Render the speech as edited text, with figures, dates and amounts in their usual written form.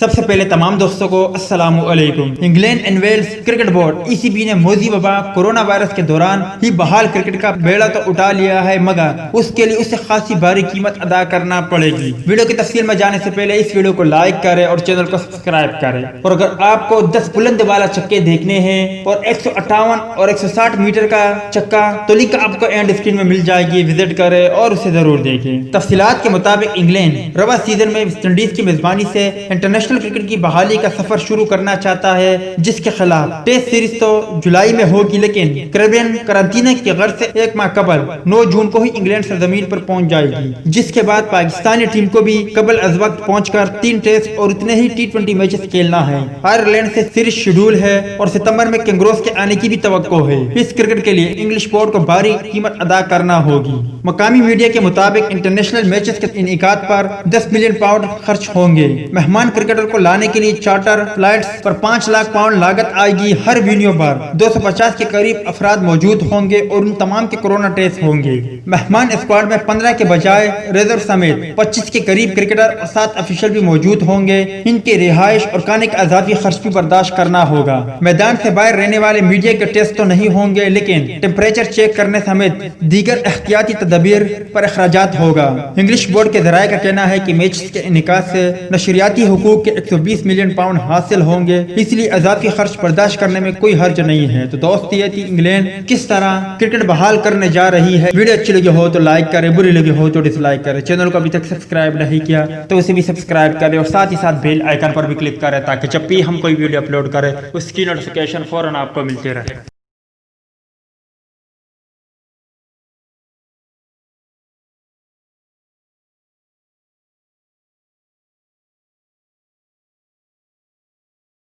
سب سے پہلے تمام دوستوں کو السلام علیکم۔ England and Wales Cricket Board ECB نے موذی وبا کورونا وائرس کے دوران ہی بحال کرکٹ کا بیڑا تو اٹھا لیا ہے، مگر اس کے لیے اسے خاصی بھاری قیمت ادا کرنا پڑے گی۔ ویڈیو کی تفصیل میں جانے سے پہلے اس ویڈیو کو لائک کریں اور چینل کو سبسکرائب کریں، اور اگر آپ کو 10 بلند والا چکے دیکھنے ہیں اور 158 اور 160 میٹر کا چکا، تو لنک آپ کو اینڈ اسکرین میں مل جائے گی، وزٹ کریں اور اسے ضرور دیکھیں۔ تفصیلات کے مطابق انگلینڈ رواں سیزن میں ویسٹ انڈیز کی میزبانی سے انٹرنیشنل کرکٹ کی بحالی کا سفر شروع کرنا چاہتا ہے، جس کے خلاف ٹیسٹ سیریز تو جولائی میں ہوگی، لیکن کیریبین قرنطینہ کی غرض سے 1 ماہ قبل 9 جون کو ہی انگلینڈ سرزمین پر پہنچ جائے گی، جس کے بعد پاکستانی ٹیم کو بھی قبل از وقت پہنچ کر 3 ٹیسٹ اور اتنے ہی T20 میچز کھیلنا ہے۔ آئرلینڈ سے سیریز شیڈول ہے اور ستمبر میں کینگروز کے آنے کی بھی توقع ہے۔ اس کرکٹ کے لیے انگلش بورڈ کو بھاری قیمت ادا کرنا ہوگی۔ مقامی میڈیا کے مطابق انٹرنیشنل میچز کے انعقاد پر 10 ملین پاؤنڈ خرچ ہوں گے۔ مہمان کرکٹر کو لانے کے لیے چارٹر فلائٹس پر 5 لاکھ پاؤنڈ لاگت آئے گی۔ ہر وینیو پر 250 کے قریب افراد موجود ہوں گے اور ان تمام کے کورونا ٹیسٹ ہوں گے۔ مہمان اسکواڈ میں 15 کے بجائے ریزرو سمیت 25 کے قریب کرکٹر اور 7 افیشل بھی موجود ہوں گے۔ ان کے رہائش اور کھانے کا اضافی خرچ بھی برداشت کرنا ہوگا۔ میدان سے باہر رہنے والے میڈیا کے ٹیسٹ تو نہیں ہوں گے، لیکن ٹیمپریچر چیک کرنے سمیت دیگر احتیاطی تدابیر پر اخراجات ہوگا۔ انگلش بورڈ کے ذرائع کا کہنا ہے کہ میچز کے انعقاد سے نشریاتی حقوق کے 120 ملین پاؤنڈ حاصل ہوں گے، اس لیے اضافی خرچ برداشت کرنے میں کوئی حرج نہیں ہے۔ تو دوست، یہ تھی انگلینڈ کس طرح کرکٹ بحال کرنے جا رہی ہے۔ ویڈیو اچھی لگی ہو تو لائک کرے، بری لگی ہو تو ڈس لائک کرے۔ چینل کو ابھی تک سبسکرائب نہیں کیا تو اسے بھی سبسکرائب کرے اور ساتھ ہی ساتھ بیل آئیکن پر بھی کلک کرے، تاکہ جب بھی ہم کوئی ویڈیو اپلوڈ کرے اس کی نوٹیفیکیشن فوراً آپ کو ملتی رہے۔